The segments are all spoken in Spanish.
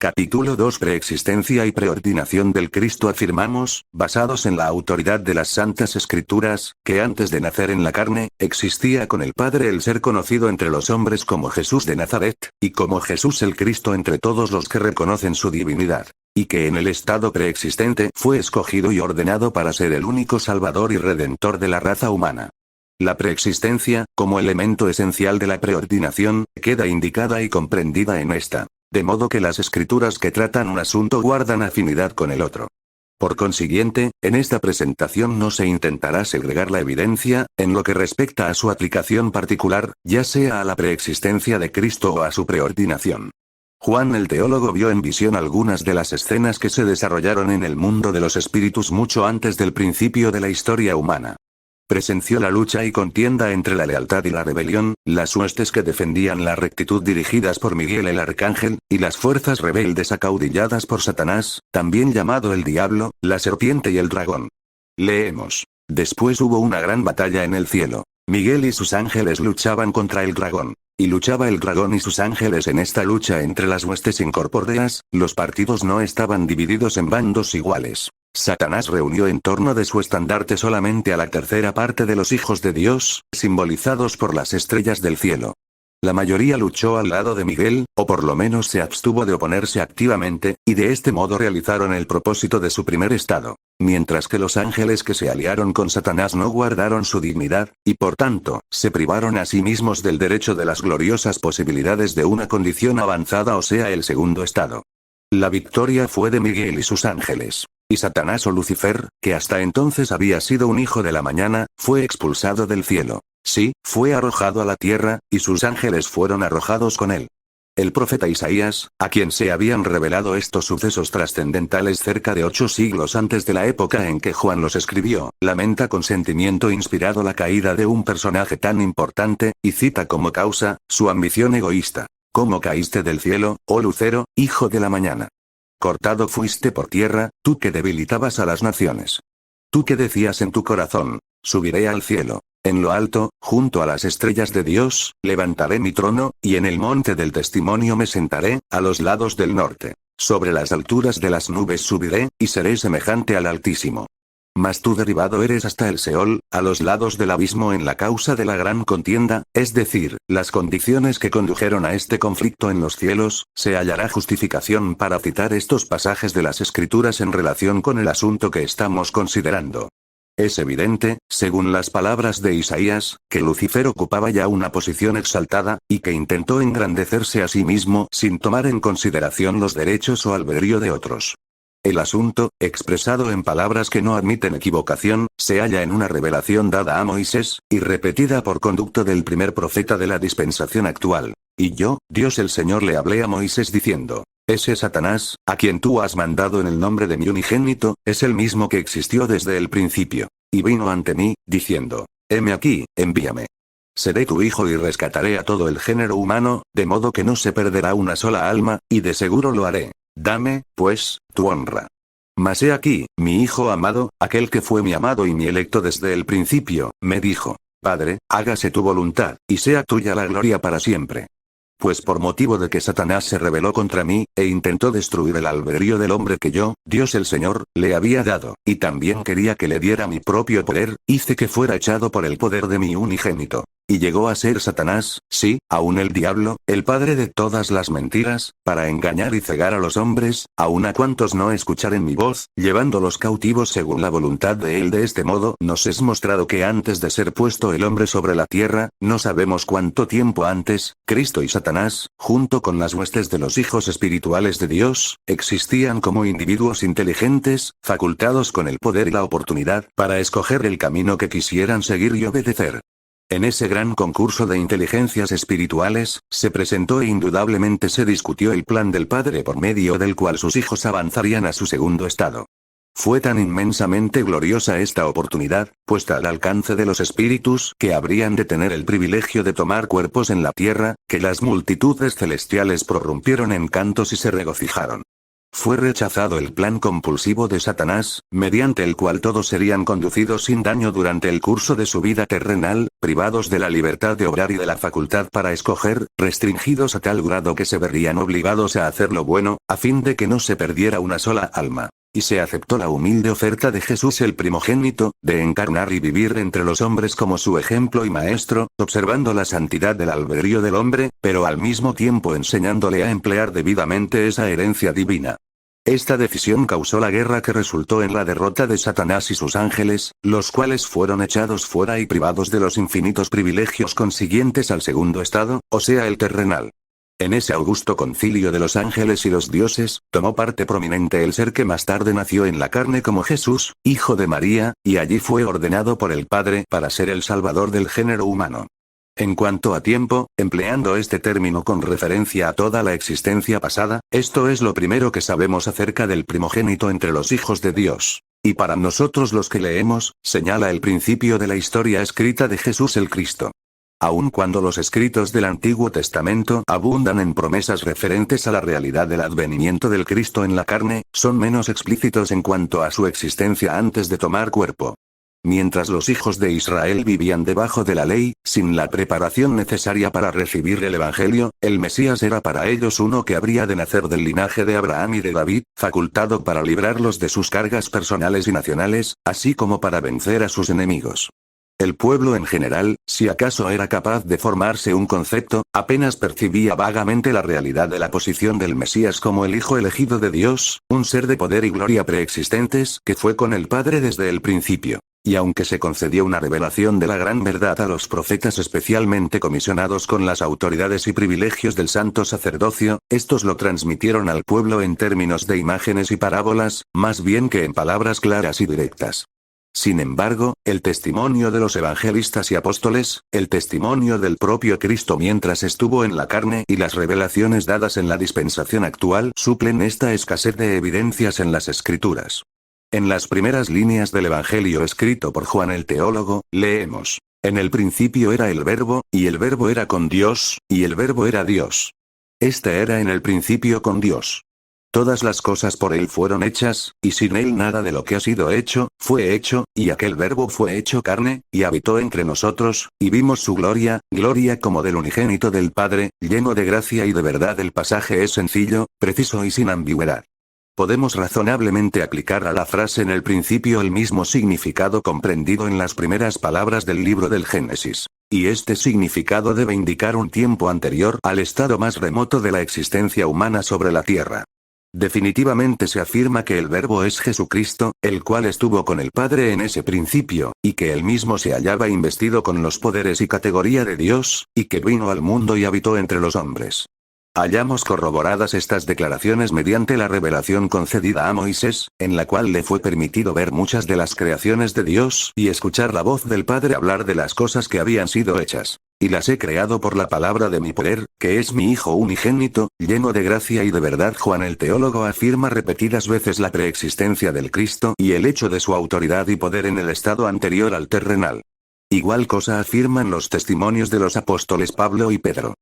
Capítulo 2. Preexistencia y preordinación del Cristo. Afirmamos, basados en la autoridad de las Santas Escrituras, que antes de nacer en la carne, existía con el Padre el ser conocido entre los hombres como Jesús de Nazaret, y como Jesús el Cristo entre todos los que reconocen su divinidad. Y que en el estado preexistente fue escogido y ordenado para ser el único Salvador y Redentor de la raza humana. La preexistencia, como elemento esencial de la preordinación, queda indicada y comprendida en esta. De modo que las escrituras que tratan un asunto guardan afinidad con el otro. Por consiguiente, en esta presentación no se intentará segregar la evidencia, en lo que respecta a su aplicación particular, ya sea a la preexistencia de Cristo o a su preordinación. Juan el teólogo vio en visión algunas de las escenas que se desarrollaron en el mundo de los espíritus mucho antes del principio de la historia humana. Presenció la lucha y contienda entre la lealtad y la rebelión, las huestes que defendían la rectitud dirigidas por Miguel el Arcángel, y las fuerzas rebeldes acaudilladas por Satanás, también llamado el Diablo, la serpiente y el dragón. Leemos. Después hubo una gran batalla en el cielo. Miguel y sus ángeles luchaban contra el dragón. Y luchaba el dragón y sus ángeles en esta lucha entre las huestes incorpóreas, los partidos no estaban divididos en bandos iguales. Satanás reunió en torno de su estandarte solamente a la tercera parte de los hijos de Dios, simbolizados por las estrellas del cielo. La mayoría luchó al lado de Miguel, o por lo menos se abstuvo de oponerse activamente, y de este modo realizaron el propósito de su primer estado. Mientras que los ángeles que se aliaron con Satanás no guardaron su dignidad, y por tanto, se privaron a sí mismos del derecho de las gloriosas posibilidades de una condición avanzada, o sea el segundo estado. La victoria fue de Miguel y sus ángeles. Y Satanás o Lucifer, que hasta entonces había sido un hijo de la mañana, fue expulsado del cielo. Sí, fue arrojado a la tierra, y sus ángeles fueron arrojados con él. El profeta Isaías, a quien se habían revelado estos sucesos trascendentales cerca de 8 siglos antes de la época en que Juan los escribió, lamenta con sentimiento inspirado la caída de un personaje tan importante, y cita como causa, su ambición egoísta. ¿Cómo caíste del cielo, oh Lucero, hijo de la mañana? Cortado fuiste por tierra, tú que debilitabas a las naciones. Tú que decías en tu corazón, subiré al cielo. En lo alto, junto a las estrellas de Dios, levantaré mi trono, y en el monte del testimonio me sentaré, a los lados del norte. Sobre las alturas de las nubes subiré, y seré semejante al Altísimo. Mas tú derribado eres hasta el Seol, a los lados del abismo en la causa de la gran contienda, es decir, las condiciones que condujeron a este conflicto en los cielos, se hallará justificación para citar estos pasajes de las Escrituras en relación con el asunto que estamos considerando. Es evidente, según las palabras de Isaías, que Lucifer ocupaba ya una posición exaltada, y que intentó engrandecerse a sí mismo sin tomar en consideración los derechos o albedrío de otros. El asunto, expresado en palabras que no admiten equivocación, se halla en una revelación dada a Moisés, y repetida por conducto del primer profeta de la dispensación actual. Y yo, Dios el Señor, le hablé a Moisés diciendo: ese Satanás, a quien tú has mandado en el nombre de mi unigénito, es el mismo que existió desde el principio. Y vino ante mí, diciendo: heme aquí, envíame. Seré tu hijo y rescataré a todo el género humano, de modo que no se perderá una sola alma, y de seguro lo haré. Dame, pues, tu honra. Mas he aquí, mi hijo amado, aquel que fue mi amado y mi electo desde el principio, me dijo: Padre, hágase tu voluntad, y sea tuya la gloria para siempre. Pues por motivo de que Satanás se rebeló contra mí, e intentó destruir el albedrío del hombre que yo, Dios el Señor, le había dado, y también quería que le diera mi propio poder, hice que fuera echado por el poder de mi unigénito. Y llegó a ser Satanás, sí, aún el diablo, el padre de todas las mentiras, para engañar y cegar a los hombres, aun a cuantos no escucharen mi voz, llevándolos cautivos según la voluntad de él. De este modo nos es mostrado que antes de ser puesto el hombre sobre la tierra, no sabemos cuánto tiempo antes, Cristo y Satanás, junto con las huestes de los hijos espirituales de Dios, existían como individuos inteligentes, facultados con el poder y la oportunidad para escoger el camino que quisieran seguir y obedecer. En ese gran concurso de inteligencias espirituales, se presentó e indudablemente se discutió el plan del Padre por medio del cual sus hijos avanzarían a su segundo estado. Fue tan inmensamente gloriosa esta oportunidad, puesta al alcance de los espíritus que habrían de tener el privilegio de tomar cuerpos en la tierra, que las multitudes celestiales prorrumpieron en cantos y se regocijaron. Fue rechazado el plan compulsivo de Satanás, mediante el cual todos serían conducidos sin daño durante el curso de su vida terrenal, privados de la libertad de obrar y de la facultad para escoger, restringidos a tal grado que se verían obligados a hacer lo bueno, a fin de que no se perdiera una sola alma. Y se aceptó la humilde oferta de Jesús el primogénito, de encarnar y vivir entre los hombres como su ejemplo y maestro, observando la santidad del albedrío del hombre, pero al mismo tiempo enseñándole a emplear debidamente esa herencia divina. Esta decisión causó la guerra que resultó en la derrota de Satanás y sus ángeles, los cuales fueron echados fuera y privados de los infinitos privilegios consiguientes al segundo estado, o sea el terrenal. En ese augusto concilio de los ángeles y los dioses, tomó parte prominente el ser que más tarde nació en la carne como Jesús, hijo de María, y allí fue ordenado por el Padre para ser el Salvador del género humano. En cuanto a tiempo, empleando este término con referencia a toda la existencia pasada, esto es lo primero que sabemos acerca del primogénito entre los hijos de Dios. Y para nosotros los que leemos, señala el principio de la historia escrita de Jesús el Cristo. Aun cuando los escritos del Antiguo Testamento abundan en promesas referentes a la realidad del advenimiento del Cristo en la carne, son menos explícitos en cuanto a su existencia antes de tomar cuerpo. Mientras los hijos de Israel vivían debajo de la ley, sin la preparación necesaria para recibir el Evangelio, el Mesías era para ellos uno que habría de nacer del linaje de Abraham y de David, facultado para librarlos de sus cargas personales y nacionales, así como para vencer a sus enemigos. El pueblo en general, si acaso era capaz de formarse un concepto, apenas percibía vagamente la realidad de la posición del Mesías como el Hijo elegido de Dios, un ser de poder y gloria preexistentes que fue con el Padre desde el principio. Y aunque se concedió una revelación de la gran verdad a los profetas especialmente comisionados con las autoridades y privilegios del santo sacerdocio, estos lo transmitieron al pueblo en términos de imágenes y parábolas, más bien que en palabras claras y directas. Sin embargo, el testimonio de los evangelistas y apóstoles, el testimonio del propio Cristo mientras estuvo en la carne y las revelaciones dadas en la dispensación actual suplen esta escasez de evidencias en las Escrituras. En las primeras líneas del Evangelio escrito por Juan el teólogo, leemos: En el principio era el Verbo, y el Verbo era con Dios, y el Verbo era Dios. Este era en el principio con Dios. Todas las cosas por él fueron hechas, y sin él nada de lo que ha sido hecho, fue hecho, y aquel Verbo fue hecho carne, y habitó entre nosotros, y vimos su gloria, gloria como del unigénito del Padre, lleno de gracia y de verdad. El pasaje es sencillo, preciso y sin ambigüedad. Podemos razonablemente aplicar a la frase en el principio el mismo significado comprendido en las primeras palabras del libro del Génesis. Y este significado debe indicar un tiempo anterior al estado más remoto de la existencia humana sobre la tierra. Definitivamente se afirma que el Verbo es Jesucristo, el cual estuvo con el Padre en ese principio, y que él mismo se hallaba investido con los poderes y categoría de Dios, y que vino al mundo y habitó entre los hombres. Hallamos corroboradas estas declaraciones mediante la revelación concedida a Moisés, en la cual le fue permitido ver muchas de las creaciones de Dios y escuchar la voz del Padre hablar de las cosas que habían sido hechas. Y las he creado por la palabra de mi poder, que es mi Hijo unigénito, lleno de gracia y de verdad. Juan el teólogo afirma repetidas veces la preexistencia del Cristo y el hecho de su autoridad y poder en el estado anterior al terrenal. Igual cosa afirman los testimonios de los apóstoles Pablo y Pedro.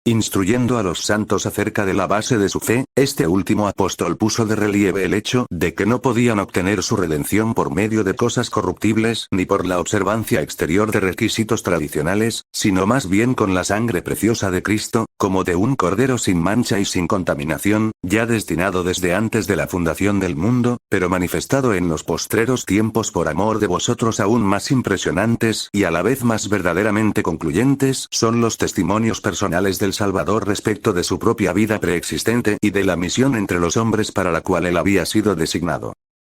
Instruyendo a los santos acerca de la base de su fe, este último apóstol puso de relieve el hecho de que no podían obtener su redención por medio de cosas corruptibles ni por la observancia exterior de requisitos tradicionales, sino más bien con la sangre preciosa de Cristo, como de un cordero sin mancha y sin contaminación, ya destinado desde antes de la fundación del mundo, pero manifestado en los postreros tiempos por amor de vosotros. Aún más impresionantes y a la vez más verdaderamente concluyentes son los testimonios personales del Salvador respecto de su propia vida preexistente y de la misión entre los hombres para la cual él había sido designado.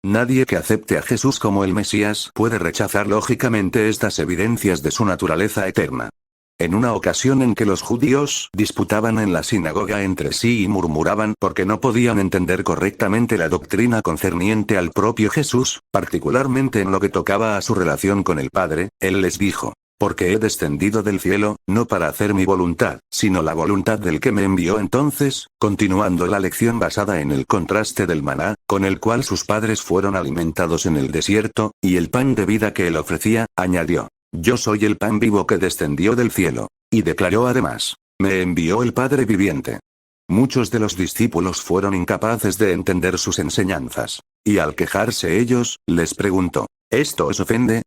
Nadie que acepte a Jesús como el Mesías puede rechazar lógicamente estas evidencias de su naturaleza eterna. En una ocasión en que los judíos disputaban en la sinagoga entre sí y murmuraban porque no podían entender correctamente la doctrina concerniente al propio Jesús, particularmente en lo que tocaba a su relación con el Padre, él les dijo: Porque he descendido del cielo, no para hacer mi voluntad, sino la voluntad del que me envió. Entonces, continuando la lección basada en el contraste del maná, con el cual sus padres fueron alimentados en el desierto, y el pan de vida que él ofrecía, añadió: Yo soy el pan vivo que descendió del cielo. Y declaró además: Me envió el Padre viviente. Muchos de los discípulos fueron incapaces de entender sus enseñanzas. Y al quejarse ellos, les preguntó: ¿Esto os ofende?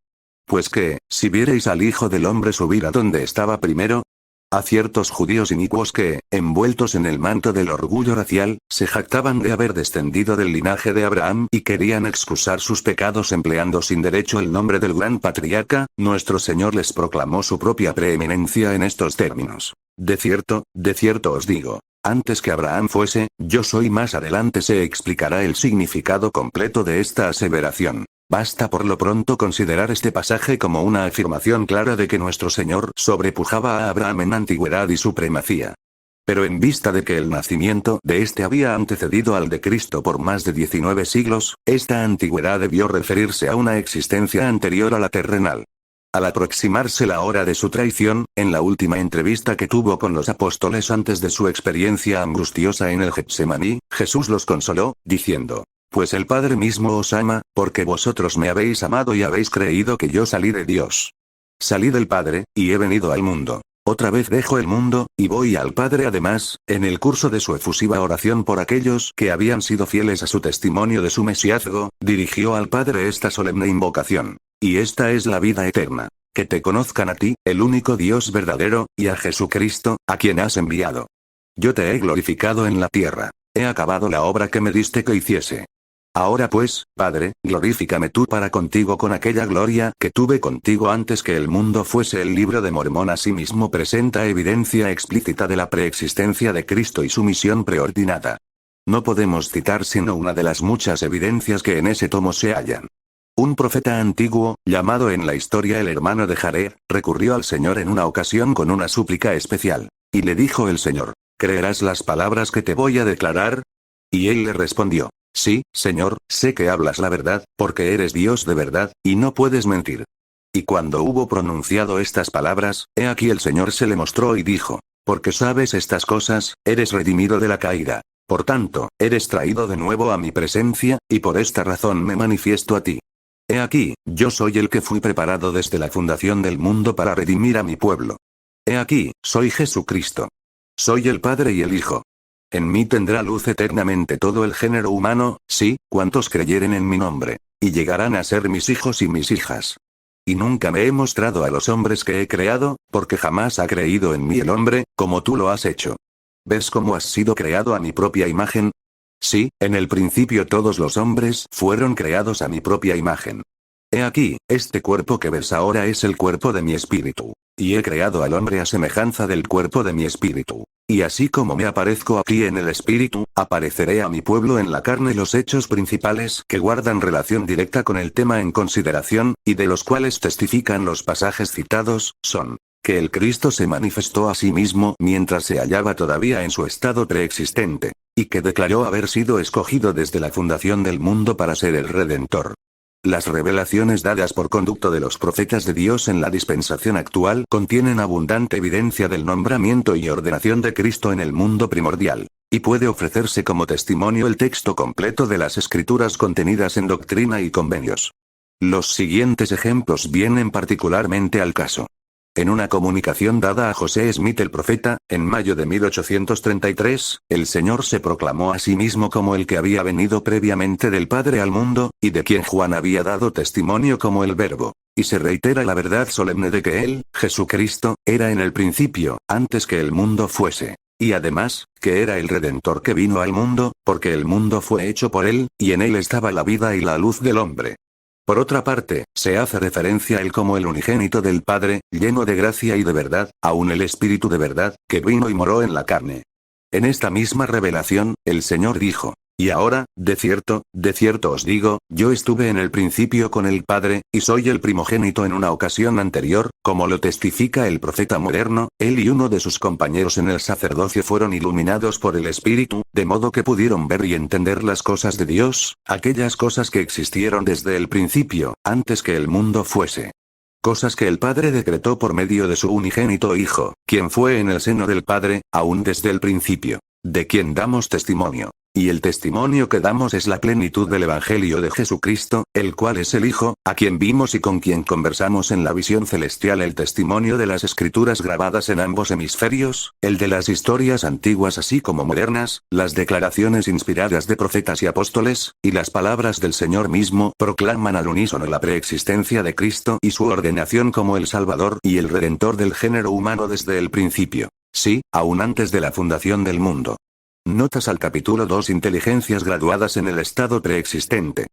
Pues que, si vierais al Hijo del Hombre subir a donde estaba primero, a ciertos judíos inicuos que, envueltos en el manto del orgullo racial, se jactaban de haber descendido del linaje de Abraham y querían excusar sus pecados empleando sin derecho el nombre del gran patriarca, nuestro Señor les proclamó su propia preeminencia en estos términos: de cierto os digo, antes que Abraham fuese, yo soy. Más adelante se explicará el significado completo de esta aseveración. Basta por lo pronto considerar este pasaje como una afirmación clara de que nuestro Señor sobrepujaba a Abraham en antigüedad y supremacía. Pero en vista de que el nacimiento de este había antecedido al de Cristo por más de 19 siglos, esta antigüedad debió referirse a una existencia anterior a la terrenal. Al aproximarse la hora de su traición, en la última entrevista que tuvo con los apóstoles antes de su experiencia angustiosa en el Getsemaní, Jesús los consoló, diciendo: Pues el Padre mismo os ama, porque vosotros me habéis amado y habéis creído que yo salí de Dios. Salí del Padre, y he venido al mundo. Otra vez dejo el mundo, y voy al Padre. Además, en el curso de su efusiva oración por aquellos que habían sido fieles a su testimonio de su mesiazgo, dirigió al Padre esta solemne invocación: Y esta es la vida eterna, que te conozcan a ti, el único Dios verdadero, y a Jesucristo, a quien has enviado. Yo te he glorificado en la tierra. He acabado la obra que me diste que hiciese. Ahora pues, Padre, glorifícame tú para contigo con aquella gloria que tuve contigo antes que el mundo fuese. El libro de Mormón asimismo presenta evidencia explícita de la preexistencia de Cristo y su misión preordinada. No podemos citar sino una de las muchas evidencias que en ese tomo se hallan. Un profeta antiguo, llamado en la historia el hermano de Jared, recurrió al Señor en una ocasión con una súplica especial. Y le dijo el Señor: ¿Creerás las palabras que te voy a declarar? Y él le respondió: Sí, Señor, sé que hablas la verdad, porque eres Dios de verdad, y no puedes mentir. Y cuando hubo pronunciado estas palabras, he aquí el Señor se le mostró y dijo: Porque sabes estas cosas, eres redimido de la caída. Por tanto, eres traído de nuevo a mi presencia, y por esta razón me manifiesto a ti. He aquí, yo soy el que fui preparado desde la fundación del mundo para redimir a mi pueblo. He aquí, soy Jesucristo. Soy el Padre y el Hijo. En mí tendrá luz eternamente todo el género humano, sí, cuantos creyeren en mi nombre, y llegarán a ser mis hijos y mis hijas. Y nunca me he mostrado a los hombres que he creado, porque jamás ha creído en mí el hombre, como tú lo has hecho. ¿Ves cómo has sido creado a mi propia imagen? Sí, en el principio todos los hombres fueron creados a mi propia imagen. He aquí, este cuerpo que ves ahora es el cuerpo de mi espíritu. Y he creado al hombre a semejanza del cuerpo de mi espíritu. Y así como me aparezco a ti en el espíritu, apareceré a mi pueblo en la carne. Los hechos principales que guardan relación directa con el tema en consideración, y de los cuales testifican los pasajes citados, son: que el Cristo se manifestó a sí mismo mientras se hallaba todavía en su estado preexistente, y que declaró haber sido escogido desde la fundación del mundo para ser el Redentor. Las revelaciones dadas por conducto de los profetas de Dios en la dispensación actual contienen abundante evidencia del nombramiento y ordenación de Cristo en el mundo primordial, y puede ofrecerse como testimonio el texto completo de las Escrituras contenidas en Doctrina y Convenios. Los siguientes ejemplos vienen particularmente al caso. En una comunicación dada a José Smith el profeta, en mayo de 1833, el Señor se proclamó a sí mismo como el que había venido previamente del Padre al mundo, y de quien Juan había dado testimonio como el Verbo. Y se reitera la verdad solemne de que Él, Jesucristo, era en el principio, antes que el mundo fuese. Y además, que era el Redentor que vino al mundo, porque el mundo fue hecho por Él, y en Él estaba la vida y la luz del hombre. Por otra parte, se hace referencia a Él como el unigénito del Padre, lleno de gracia y de verdad, aun el Espíritu de verdad, que vino y moró en la carne. En esta misma revelación, el Señor dijo: Y ahora, de cierto os digo, yo estuve en el principio con el Padre, y soy el primogénito. En una ocasión anterior, como lo testifica el profeta moderno, él y uno de sus compañeros en el sacerdocio fueron iluminados por el Espíritu, de modo que pudieron ver y entender las cosas de Dios, aquellas cosas que existieron desde el principio, antes que el mundo fuese. Cosas que el Padre decretó por medio de su unigénito Hijo, quien fue en el seno del Padre, aún desde el principio, de quien damos testimonio. Y el testimonio que damos es la plenitud del Evangelio de Jesucristo, el cual es el Hijo, a quien vimos y con quien conversamos en la visión celestial, el testimonio de las Escrituras grabadas en ambos hemisferios, el de las historias antiguas así como modernas, las declaraciones inspiradas de profetas y apóstoles, y las palabras del Señor mismo proclaman al unísono la preexistencia de Cristo y su ordenación como el Salvador y el Redentor del género humano desde el principio. Sí, aún antes de la fundación del mundo. Notas al capítulo 2: Inteligencias graduadas en el estado preexistente.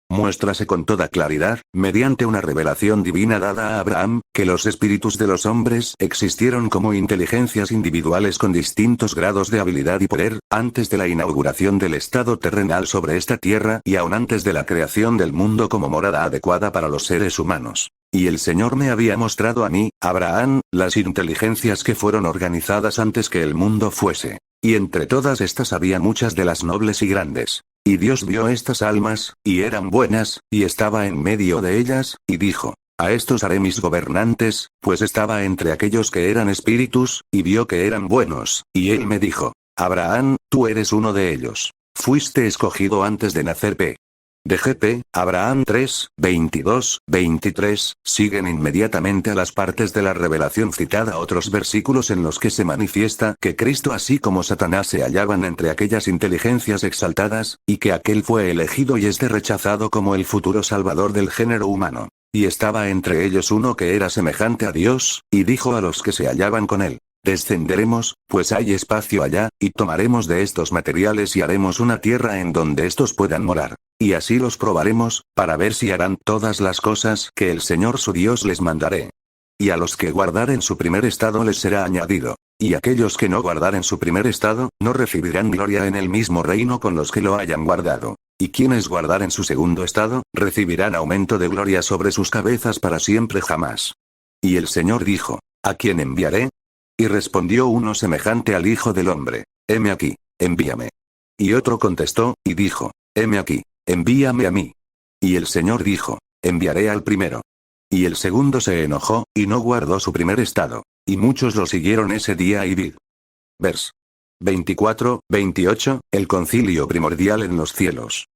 Muéstrase con toda claridad, mediante una revelación divina dada a Abraham, que los espíritus de los hombres existieron como inteligencias individuales con distintos grados de habilidad y poder, antes de la inauguración del estado terrenal sobre esta tierra y aún antes de la creación del mundo como morada adecuada para los seres humanos. Y el Señor me había mostrado a mí, Abraham, las inteligencias que fueron organizadas antes que el mundo fuese. Y entre todas estas había muchas de las nobles y grandes. Y Dios vio estas almas, y eran buenas, y estaba en medio de ellas, y dijo: a estos haré mis gobernantes, pues estaba entre aquellos que eran espíritus, y vio que eran buenos, y él me dijo: Abraham, tú eres uno de ellos. Fuiste escogido antes de nacer. De GP, Abraham 3, 22, 23, siguen inmediatamente a las partes de la revelación citada otros versículos en los que se manifiesta que Cristo así como Satanás se hallaban entre aquellas inteligencias exaltadas, y que aquel fue elegido y este rechazado como el futuro salvador del género humano. Y estaba entre ellos uno que era semejante a Dios, y dijo a los que se hallaban con él: descenderemos, pues hay espacio allá, y tomaremos de estos materiales y haremos una tierra en donde estos puedan morar. Y así los probaremos, para ver si harán todas las cosas que el Señor su Dios les mandaré. Y a los que guardaren su primer estado les será añadido. Y aquellos que no guardaren su primer estado, no recibirán gloria en el mismo reino con los que lo hayan guardado. Y quienes guardaren su segundo estado, recibirán aumento de gloria sobre sus cabezas para siempre jamás. Y el Señor dijo: ¿a quién enviaré? Y respondió uno semejante al Hijo del Hombre: heme aquí, envíame. Y otro contestó, y dijo: heme aquí, envíame a mí. Y el Señor dijo: enviaré al primero. Y el segundo se enojó, y no guardó su primer estado. Y muchos lo siguieron ese día y vid. Vers 24, 28, el concilio primordial en los cielos.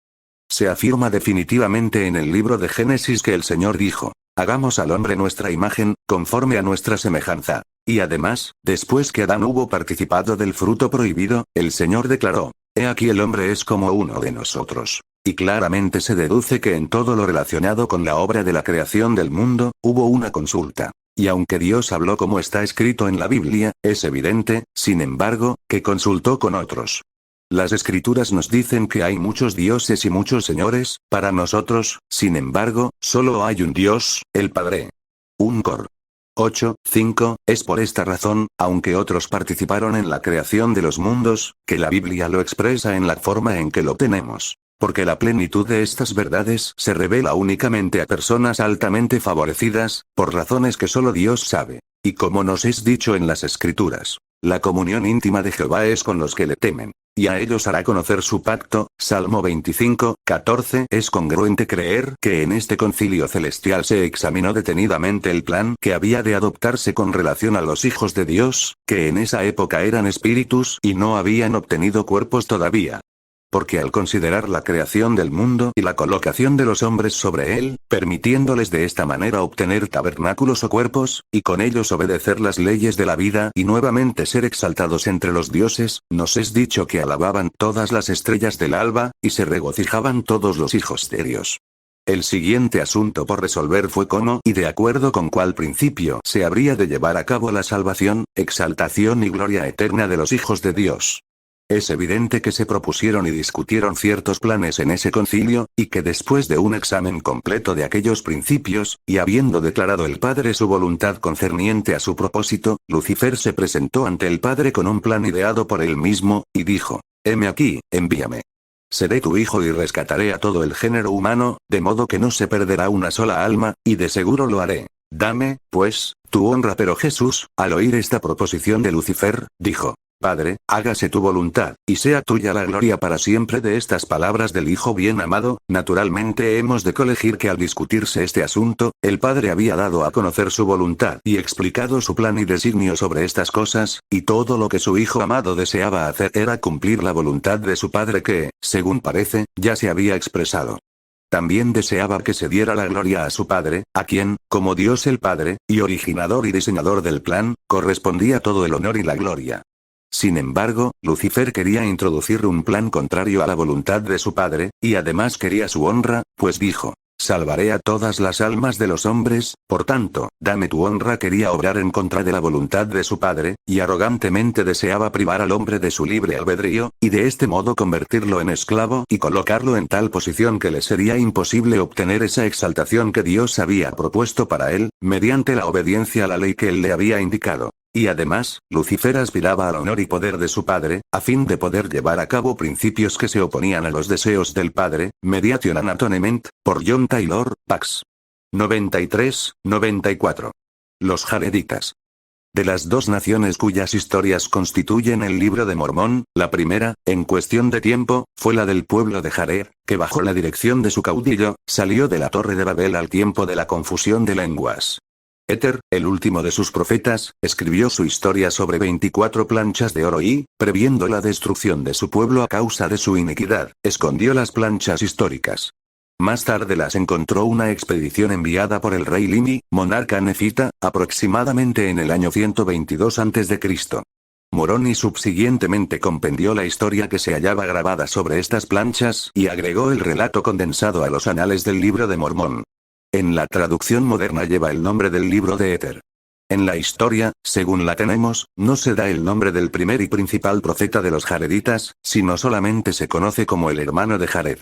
Se afirma definitivamente en el libro de Génesis que el Señor dijo: hagamos al hombre nuestra imagen, conforme a nuestra semejanza. Y además, después que Adán hubo participado del fruto prohibido, el Señor declaró: he aquí el hombre es como uno de nosotros. Y claramente se deduce que en todo lo relacionado con la obra de la creación del mundo, hubo una consulta. Y aunque Dios habló como está escrito en la Biblia, es evidente, sin embargo, que consultó con otros. Las Escrituras nos dicen que hay muchos dioses y muchos señores, para nosotros, sin embargo, solo hay un Dios, el Padre. 1 Cor 8, 5, es por esta razón, aunque otros participaron en la creación de los mundos, que la Biblia lo expresa en la forma en que lo tenemos. Porque la plenitud de estas verdades se revela únicamente a personas altamente favorecidas, por razones que solo Dios sabe. Y como nos es dicho en las Escrituras, la comunión íntima de Jehová es con los que le temen. Y a ellos hará conocer su pacto. Salmo 25, 14. Es congruente creer que en este concilio celestial se examinó detenidamente el plan que había de adoptarse con relación a los hijos de Dios, que en esa época eran espíritus y no habían obtenido cuerpos todavía. Porque al considerar la creación del mundo y la colocación de los hombres sobre él, permitiéndoles de esta manera obtener tabernáculos o cuerpos, y con ellos obedecer las leyes de la vida y nuevamente ser exaltados entre los dioses, nos es dicho que alababan todas las estrellas del alba, y se regocijaban todos los hijos de Dios. El siguiente asunto por resolver fue cómo y de acuerdo con cuál principio se habría de llevar a cabo la salvación, exaltación y gloria eterna de los hijos de Dios. Es evidente que se propusieron y discutieron ciertos planes en ese concilio, y que después de un examen completo de aquellos principios, y habiendo declarado el Padre su voluntad concerniente a su propósito, Lucifer se presentó ante el Padre con un plan ideado por él mismo, y dijo: heme aquí, envíame. Seré tu hijo y rescataré a todo el género humano, de modo que no se perderá una sola alma, y de seguro lo haré. Dame, pues, tu honra. Pero Jesús, al oír esta proposición de Lucifer, dijo: Padre, hágase tu voluntad, y sea tuya la gloria para siempre. De estas palabras del Hijo bien amado, naturalmente hemos de colegir que al discutirse este asunto, el Padre había dado a conocer su voluntad y explicado su plan y designio sobre estas cosas, y todo lo que su Hijo amado deseaba hacer era cumplir la voluntad de su Padre que, según parece, ya se había expresado. También deseaba que se diera la gloria a su Padre, a quien, como Dios el Padre, y originador y diseñador del plan, correspondía todo el honor y la gloria. Sin embargo, Lucifer quería introducir un plan contrario a la voluntad de su Padre, y además quería su honra, pues dijo: salvaré a todas las almas de los hombres, por tanto, dame tu honra. Quería obrar en contra de la voluntad de su Padre, y arrogantemente deseaba privar al hombre de su libre albedrío, y de este modo convertirlo en esclavo y colocarlo en tal posición que le sería imposible obtener esa exaltación que Dios había propuesto para él, mediante la obediencia a la ley que él le había indicado. Y además, Lucifer aspiraba al honor y poder de su Padre, a fin de poder llevar a cabo principios que se oponían a los deseos del Padre, Mediation and Atonement, por John Taylor, Pax. 93-94. Los Jareditas. De las dos naciones cuyas historias constituyen el Libro de Mormón, la primera, en cuestión de tiempo, fue la del pueblo de Jared, que bajo la dirección de su caudillo, salió de la Torre de Babel al tiempo de la confusión de lenguas. Éter, el último de sus profetas, escribió su historia sobre 24 planchas de oro y, previendo la destrucción de su pueblo a causa de su iniquidad, escondió las planchas históricas. Más tarde las encontró una expedición enviada por el rey Limi, monarca nefita, aproximadamente en el año 122 a.C. Moroni subsiguientemente compendió la historia que se hallaba grabada sobre estas planchas y agregó el relato condensado a los anales del Libro de Mormón. En la traducción moderna lleva el nombre del libro de Éter. En la historia, según la tenemos, no se da el nombre del primer y principal profeta de los jareditas, sino solamente se conoce como el hermano de Jared.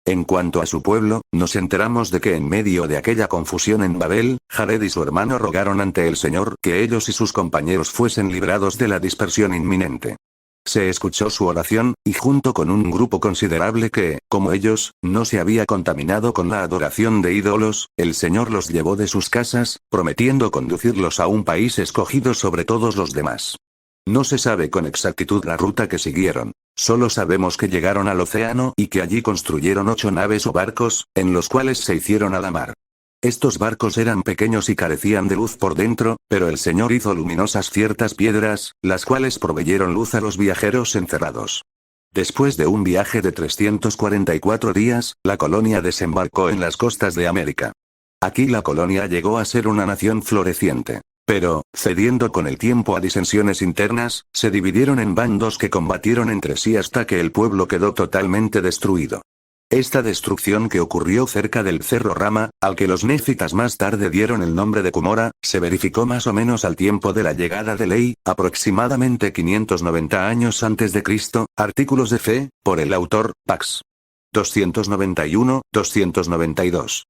En cuanto a su pueblo, nos enteramos de que en medio de aquella confusión en Babel, Jared y su hermano rogaron ante el Señor que ellos y sus compañeros fuesen librados de la dispersión inminente. Se escuchó su oración, y junto con un grupo considerable que, como ellos, no se había contaminado con la adoración de ídolos, el Señor los llevó de sus casas, prometiendo conducirlos a un país escogido sobre todos los demás. No se sabe con exactitud la ruta que siguieron. Solo sabemos que llegaron al océano y que allí construyeron 8 naves o barcos, en los cuales se hicieron a la mar. Estos barcos eran pequeños y carecían de luz por dentro, pero el Señor hizo luminosas ciertas piedras, las cuales proveyeron luz a los viajeros encerrados. Después de un viaje de 344 días, la colonia desembarcó en las costas de América. Aquí la colonia llegó a ser una nación floreciente. Pero, cediendo con el tiempo a disensiones internas, se dividieron en bandos que combatieron entre sí hasta que el pueblo quedó totalmente destruido. Esta destrucción que ocurrió cerca del Cerro Rama, al que los nefitas más tarde dieron el nombre de Cumorah, se verificó más o menos al tiempo de la llegada de Ley, aproximadamente 590 años antes de Cristo, artículos de fe, por el autor, Pax. 291-292.